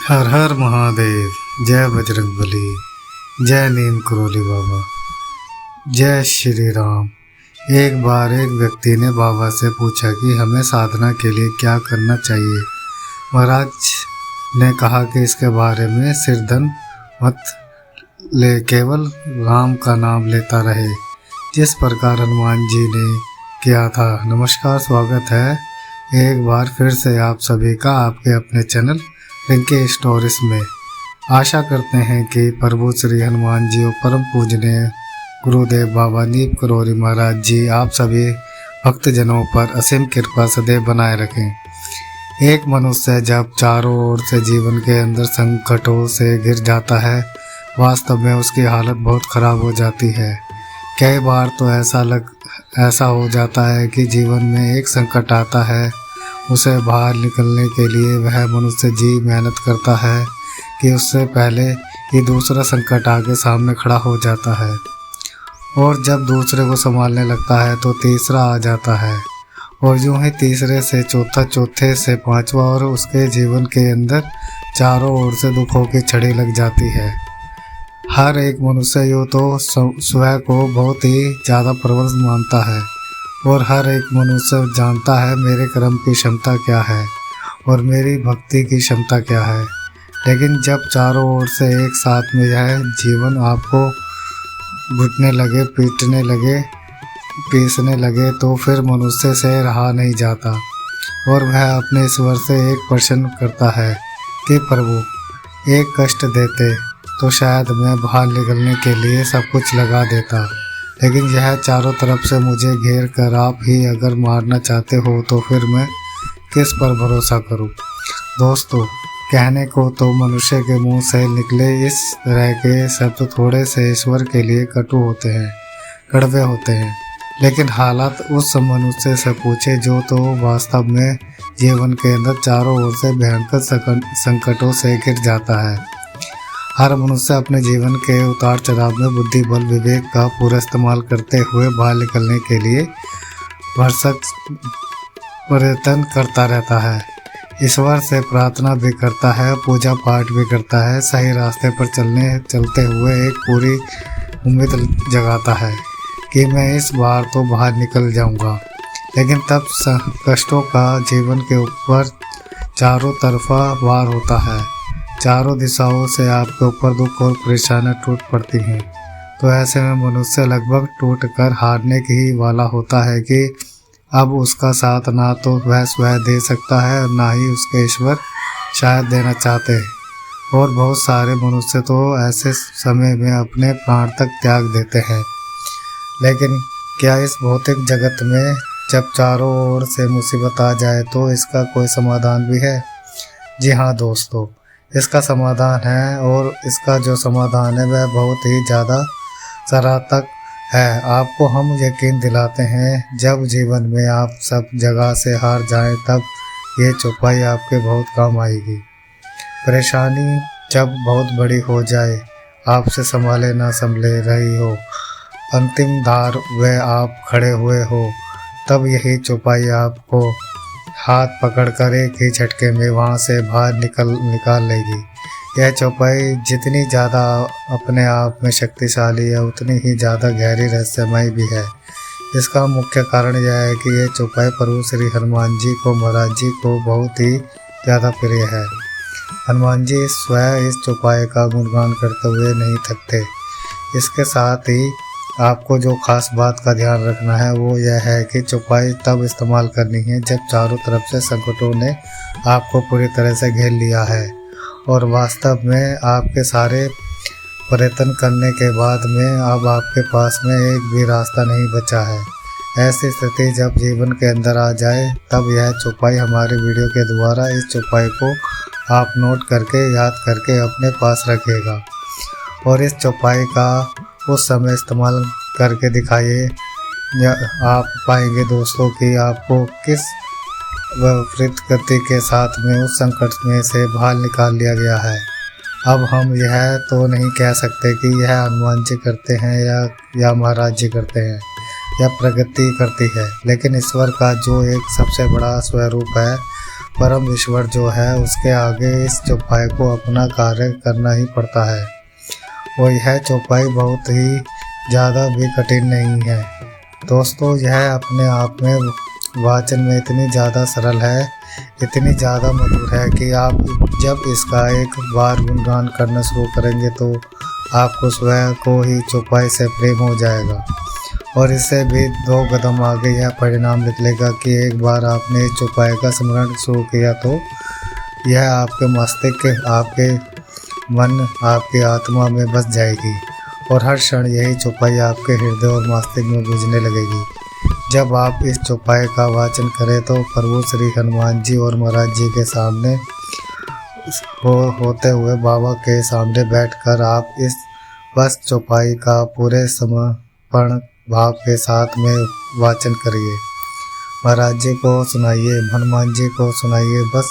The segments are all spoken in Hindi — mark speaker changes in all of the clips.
Speaker 1: हर हर महादेव। जय बजरंगबली। जय नीम करोली बाबा। जय श्री राम। एक बार एक व्यक्ति ने बाबा से पूछा कि हमें साधना के लिए क्या करना चाहिए। महाराज ने कहा कि इसके बारे में सिरधन मत ले, केवल राम का नाम लेता रहे, जिस प्रकार हनुमान जी ने किया था। नमस्कार, स्वागत है एक बार फिर से आप सभी का आपके अपने चैनल रिंकी स्टोरीज में। आशा करते हैं कि प्रभु श्री हनुमान जी और परम पूजनीय गुरुदेव बाबा नीम करोली महाराज जी आप सभी भक्तजनों पर असीम कृपा सदैव बनाए रखें। एक मनुष्य जब चारों ओर से जीवन के अंदर संकटों से घिर जाता है, वास्तव में उसकी हालत बहुत ख़राब हो जाती है। कई बार तो ऐसा हो जाता है कि जीवन में एक संकट आता है, उसे बाहर निकलने के लिए वह मनुष्य जी मेहनत करता है कि उससे पहले ही दूसरा संकट आगे सामने खड़ा हो जाता है, और जब दूसरे को संभालने लगता है तो तीसरा आ जाता है, और यूं ही तीसरे से चौथा, चौथे से पांचवा, और उसके जीवन के अंदर चारों ओर से दुखों की छड़ी लग जाती है। हर एक मनुष्य यूँ तो स्वयं को बहुत ही ज़्यादा प्रबल मानता है, और हर एक मनुष्य जानता है मेरे कर्म की क्षमता क्या है और मेरी भक्ति की क्षमता क्या है। लेकिन जब चारों ओर से एक साथ में यह जीवन आपको घुटने लगे, पीटने लगे, पीसने लगे, तो फिर मनुष्य से रहा नहीं जाता, और वह अपने ईश्वर से एक प्रश्न करता है कि प्रभु एक कष्ट देते तो शायद मैं बाहर निकलने के लिए सब कुछ लगा देता, लेकिन यह चारों तरफ से मुझे घेर कर आप ही अगर मारना चाहते हो तो फिर मैं किस पर भरोसा करूं। दोस्तों, कहने को तो मनुष्य के मुंह से निकले इस तरह के शब्द थोड़े से ईश्वर के लिए कटु होते हैं, कड़वे होते हैं, लेकिन हालात उस मनुष्य से पूछे जो तो वास्तव में जीवन के अंदर चारों ओर से भयंकर संकटों से घिर जाता है। हर मनुष्य अपने जीवन के उतार चढ़ाव में बुद्धि बल विवेक का पूरा इस्तेमाल करते हुए बाहर निकलने के लिए भरसक प्रयत्न करता रहता है। ईश्वर से प्रार्थना भी करता है, पूजा पाठ भी करता है, सही रास्ते पर चलते हुए एक पूरी उम्मीद जगाता है कि मैं इस बार तो बाहर निकल जाऊंगा। लेकिन तब कष्टों का जीवन के ऊपर चारों तरफा वार होता है, चारों दिशाओं से आपके ऊपर दुख और परेशानियां टूट पड़ती हैं। तो ऐसे में मनुष्य लगभग टूट कर हारने की ही वाला होता है कि अब उसका साथ ना तो वह स्वयं दे सकता है और ना ही उसके ईश्वर शायद देना चाहते हैं। और बहुत सारे मनुष्य तो ऐसे समय में अपने प्राण तक त्याग देते हैं। लेकिन क्या इस भौतिक जगत में जब चारों ओर से मुसीबत आ जाए तो इसका कोई समाधान भी है? जी हाँ दोस्तों, इसका समाधान है, और इसका जो समाधान है वह बहुत ही ज़्यादा सराहनीय है। आपको हम यकीन दिलाते हैं, जब जीवन में आप सब जगह से हार जाएं तब ये चौपाई आपके बहुत काम आएगी। परेशानी जब बहुत बड़ी हो जाए, आपसे संभाले ना संभले रही हो, अंतिम धार में आप खड़े हुए हो, तब यही चौपाई आपको हाथ पकड़कर एक ही झटके में वहाँ से बाहर निकाल लेगी। यह चौपाई जितनी ज़्यादा अपने आप में शक्तिशाली है, उतनी ही ज़्यादा गहरी रहस्यमय भी है। इसका मुख्य कारण यह है कि यह चौपाई प्रभु श्री हनुमान जी को, महाराज जी को बहुत ही ज़्यादा प्रिय है। हनुमान जी स्वयं इस चौपाई का गुणगान करते हुए नहीं थकते। इसके साथ ही आपको जो खास बात का ध्यान रखना है वो यह है कि चौपाई तब इस्तेमाल करनी है जब चारों तरफ से संकटों ने आपको पूरी तरह से घेर लिया है, और वास्तव में आपके सारे प्रयत्न करने के बाद में अब आपके पास में एक भी रास्ता नहीं बचा है। ऐसी स्थिति जब जीवन के अंदर आ जाए तब यह चौपाई हमारे वीडियो के द्वारा इस चौपाई को आप नोट करके, याद करके अपने पास रखिएगा, और इस चौपाई का उस समय इस्तेमाल करके दिखाइए। आप पाएंगे दोस्तों कि आपको किस विपरीत गति के साथ में उस संकट में से बाहर निकाल लिया गया है। अब हम यह तो नहीं कह सकते कि यह हनुमान जी करते हैं या महाराज जी करते हैं या प्रगति करती है, लेकिन ईश्वर का जो एक सबसे बड़ा स्वरूप है परम ईश्वर जो है उसके आगे इस चौपाई को अपना कार्य करना ही पड़ता है। और यह चौपाई बहुत ही ज़्यादा भी कठिन नहीं है दोस्तों। यह अपने आप में वाचन में इतनी ज़्यादा सरल है, इतनी ज़्यादा मधुर है कि आप जब इसका एक बार गुणगान करना शुरू करेंगे तो आपको स्वयं को ही चौपाई से प्रेम हो जाएगा। और इससे भी 2 कदम आगे यह परिणाम निकलेगा कि एक बार आपने इस चौपाई का स्मरण शुरू किया तो यह आपके मस्तिष्क, आपके मन, आपकी आत्मा में बस जाएगी और हर क्षण यही चौपाई आपके हृदय और मस्तिष्क में गूंजने लगेगी। जब आप इस चौपाई का वाचन करें तो प्रभु श्री हनुमान जी और महाराज जी के सामने होते हुए बाबा के सामने बैठकर आप इस बस चौपाई का पूरे समर्पण भाव के साथ में वाचन करिए। महाराज जी को सुनाइए, हनुमान जी को सुनाइए। बस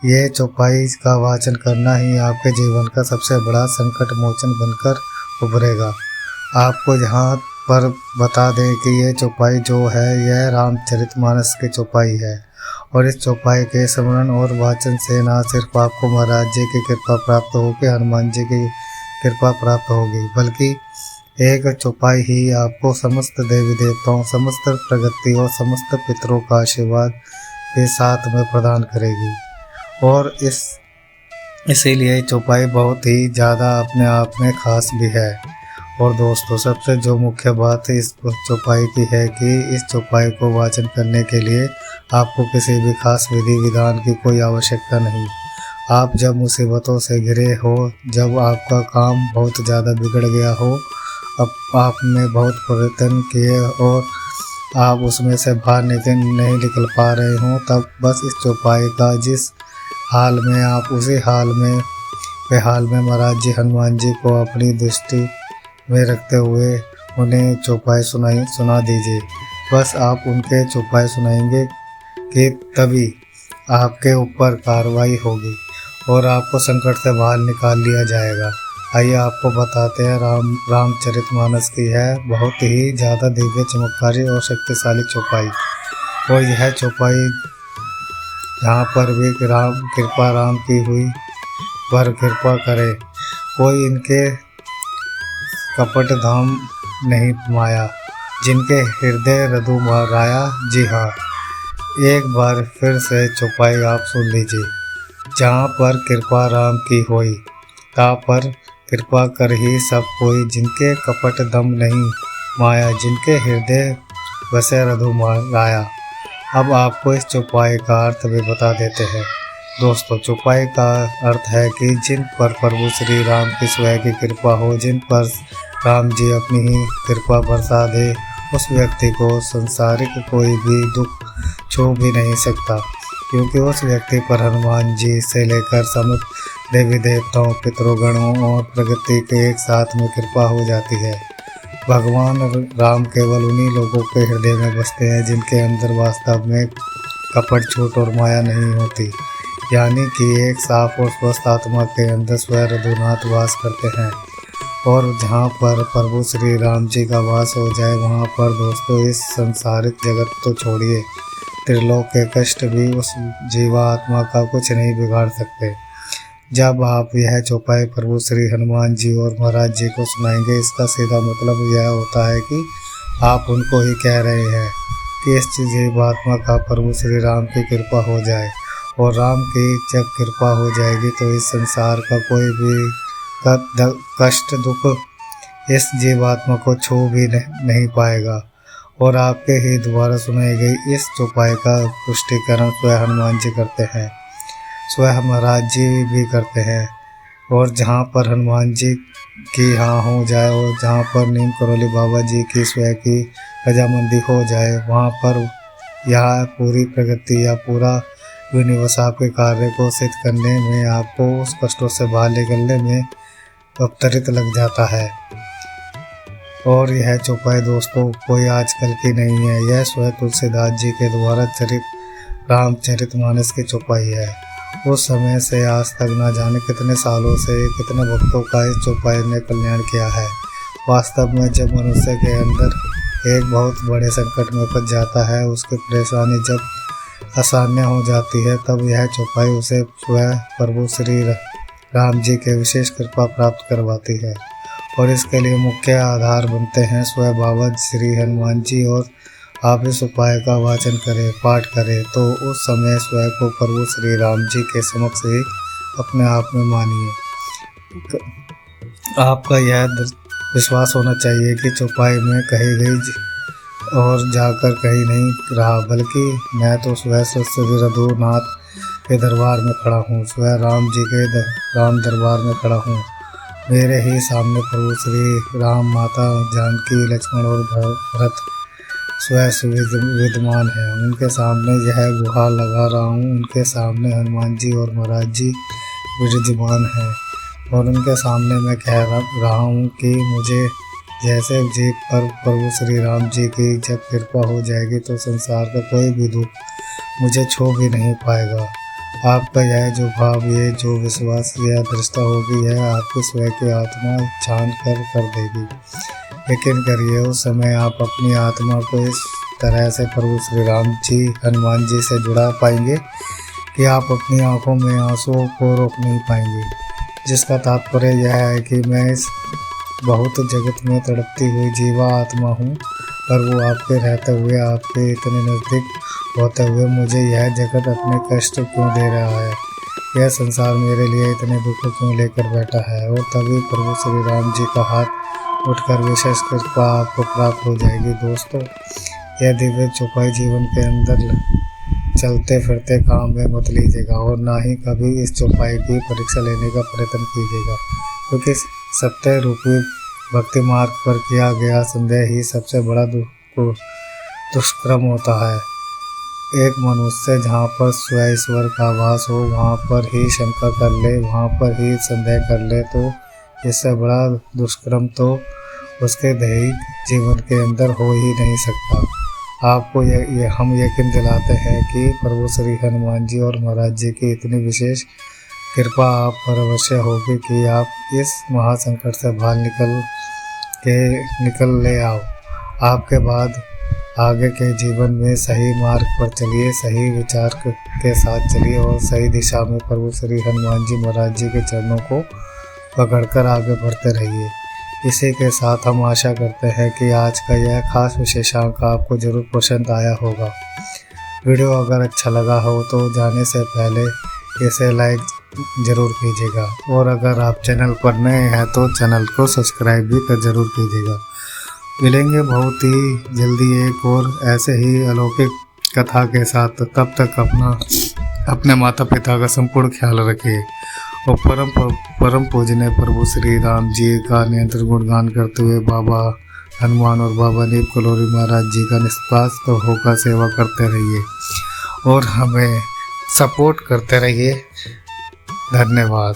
Speaker 1: ये चौपाई का वाचन करना ही आपके जीवन का सबसे बड़ा संकट मोचन बनकर उभरेगा। आपको यहाँ पर बता दें कि ये चौपाई जो है यह रामचरितमानस की चौपाई है और इस चौपाई के स्मरण और वाचन से न सिर्फ आपको महाराज जी की कृपा प्राप्त होगी, हनुमान जी की कृपा प्राप्त होगी, बल्कि एक चौपाई ही आपको समस्त देवी देवताओं, समस्त प्रगति और समस्त पितरों का आशीर्वाद के साथ में प्रदान करेगी। और इसीलिए चौपाई बहुत ही ज़्यादा अपने आप में खास भी है। और दोस्तों, सबसे जो मुख्य बात इस चौपाई की है कि इस चौपाई को वाचन करने के लिए आपको किसी भी खास विधि विधान की कोई आवश्यकता नहीं। आप जब मुसीबतों से घिरे हो, जब आपका काम बहुत ज़्यादा बिगड़ गया हो, अब आपने बहुत प्रयत्न किए और आप उसमें से बाहर नहीं निकल पा रहे हो, तब बस इस चौपाई का जिस हाल में आप उसी हाल में महाराज जी हनुमान जी को अपनी दृष्टि में रखते हुए उन्हें चौपाई सुना दीजिए। बस आप उनके चौपाई सुनाएंगे कि तभी आपके ऊपर कार्रवाई होगी और आपको संकट से बाहर निकाल लिया जाएगा। आइए आपको बताते हैं रामचरितमानस की है बहुत ही ज़्यादा दिव्य, चमत्कारी और शक्तिशाली चौपाई। और यह चौपाई जहाँ पर भी राम की हुई पर कृपा करे, कोई इनके कपट धाम नहीं माया, जिनके हृदय रघु राया। जी हाँ, एक बार फिर से चौपाई आप सुन लीजिए। जहाँ पर कृपा राम की होई, ता पर कृपा कर ही सब कोई, जिनके कपट दम नहीं माया, जिनके हृदय बसे रघु राया। अब आपको इस चौपाई का अर्थ भी बता देते हैं दोस्तों। चौपाई का अर्थ है कि जिन पर प्रभु श्री राम की स्वयं की कृपा हो, जिन पर राम जी अपनी ही कृपा बरसा दे, उस व्यक्ति को संसारिक कोई भी दुख छू भी नहीं सकता, क्योंकि उस व्यक्ति पर हनुमान जी से लेकर समस्त देवी देवताओं, पितरोगणों और प्रगति के एक साथ में कृपा हो जाती है। भगवान राम केवल उन्हीं लोगों के हृदय में बसते हैं जिनके अंदर वास्तव में कपट, झूठ और माया नहीं होती, यानी कि एक साफ और स्वस्थ आत्मा के अंदर स्वयं रघुनाथ वास करते हैं। और जहाँ पर प्रभु श्री राम जी का वास हो जाए, वहाँ पर दोस्तों इस संसारिक जगत तो छोड़िए, त्रिलोक के कष्ट भी उस जीवात्मा का कुछ नहीं बिगाड़ सकते। जब आप यह चौपाई प्रभु श्री हनुमान जी और महाराज जी को सुनाएंगे, इसका सीधा मतलब यह होता है कि आप उनको ही कह रहे हैं कि इस जीवात्मा का प्रभु श्री राम की कृपा हो जाए। और राम की जब कृपा हो जाएगी तो इस संसार का कोई भी कष्ट, दुख इस जीवात्मा को छू भी नहीं पाएगा। और आपके ही द्वारा सुनाई गई इस चौपाई का पुष्टिकरण स्वयं हनुमान जी करते हैं, स्वयं महाराज जी भी करते हैं। और जहाँ पर हनुमान जी की हाँ हो जाए और जहाँ पर नीम करोली बाबा जी की स्वयं की रजामंदी हो जाए, वहाँ पर यह पूरी प्रगति या पूरा यूनिवर्स आपके कार्य को सिद्ध करने में, आपको उस कष्टों से बाहर निकलने में अवतरित लग जाता है। और यह चौपाई दोस्तों कोई आजकल की नहीं है, यह स्वयं तुलसीदास जी के द्वारा चरित रामचरितमानस की चौपाई है। उस समय से आज तक न जाने कितने सालों से कितने भक्तों का इस चौपाई ने कल्याण किया है। वास्तव में जब मनुष्य के अंदर एक बहुत बड़े संकट में फंस जाता है, उसकी परेशानी जब आसान्य हो जाती है, तब यह चौपाई उसे स्वयं प्रभु श्री राम जी के विशेष कृपा प्राप्त करवाती है और इसके लिए मुख्य आधार बनते हैं स्वयं बाबा श्री हनुमान जी। और आप इस उपाय का वाचन करें, पाठ करें तो उस समय स्वयं को प्रभु श्री राम जी के समक्ष ही अपने आप में मानिए। आपका यह विश्वास होना चाहिए कि चौपाई में कही गई और जाकर कहीं नहीं रहा, बल्कि मैं तो स्वयं श्री रघुनाथ के दरबार में खड़ा हूँ, स्वयं राम जी के राम दरबार में खड़ा हूँ। मेरे ही सामने प्रभु श्री राम, माता जानकी, लक्ष्मण और भरत स्वयं विद्यमान है। उनके सामने यह गुहार लगा रहा हूँ, उनके सामने हनुमान जी और महाराज जी विराजमान हैं और उनके सामने मैं कह रहा हूँ कि मुझे जैसे जी पर प्रभु श्री राम जी की जब कृपा हो जाएगी तो संसार का कोई भी दुख मुझे छू भी नहीं पाएगा। आपका यह जो भाव, ये जो विश्वास, यह दृष्टा होगी, यह आपकी स्वयं की आत्मा छान कर देगी। यकीन करिए उस समय आप अपनी आत्मा को इस तरह से प्रभु श्री राम जी, हनुमान जी से जुड़ा पाएंगे कि आप अपनी आंखों में आंसुओं को रोक नहीं पाएंगे। जिसका तात्पर्य यह है कि मैं इस बहुत जगत में तड़पती हुई जीवा आत्मा हूँ, पर वो आपके रहते हुए, आपके इतने नज़दीक होते हुए मुझे यह जगत अपने कष्ट क्यों दे रहा है, यह संसार मेरे लिए इतने दुख क्यों लेकर बैठा है। और तभी प्रभु श्री राम जी का हाथ उठकर विशेष कृपा आपको प्राप्त हो जाएगी। दोस्तों, यह दिव्य चौपाई जीवन के अंदर चलते फिरते काम में मत लीजिएगा और ना ही कभी इस चौपाई की परीक्षा लेने का प्रयत्न कीजिएगा, क्योंकि सत्य रूपी भक्ति मार्ग पर किया गया संदेह ही सबसे बड़ा दुष्कर्म होता है। एक मनुष्य जहाँ पर स्वयं ईश्वर का वास हो, वहाँ पर ही शंका कर ले, वहाँ पर ही संदेह कर ले, तो इससे बड़ा दुष्कर्म तो उसके दैहिक जीवन के अंदर हो ही नहीं सकता। आपको ये हम यकीन दिलाते हैं कि प्रभु श्री हनुमान जी और महाराज जी की इतनी विशेष कृपा आप पर अवश्य होगी कि आप इस महासंकट से बाहर निकल ले आओ। आपके बाद आगे के जीवन में सही मार्ग पर चलिए, सही विचार के साथ चलिए और सही दिशा में प्रभु श्री हनुमान जी महाराज जी के चरणों को पकड़कर आगे बढ़ते रहिए। इसी के साथ हम आशा करते हैं कि आज का यह खास विशेषांक आपको जरूर पसंद आया होगा। वीडियो अगर अच्छा लगा हो तो जाने से पहले इसे लाइक ज़रूर कीजिएगा और अगर आप चैनल पर नए हैं तो चैनल को सब्सक्राइब भी ज़रूर कीजिएगा। मिलेंगे बहुत ही जल्दी एक और ऐसे ही अलौकिक कथा के साथ। तब तक अपने माता पिता का संपूर्ण ख्याल रखिए और परम पूजनीय प्रभु श्री राम जी का निरंतर गुणगान करते हुए बाबा हनुमान और बाबा नीम कलोरी महाराज जी का निस्वार्थ होकर सेवा करते रहिए और हमें सपोर्ट करते रहिए। धन्यवाद।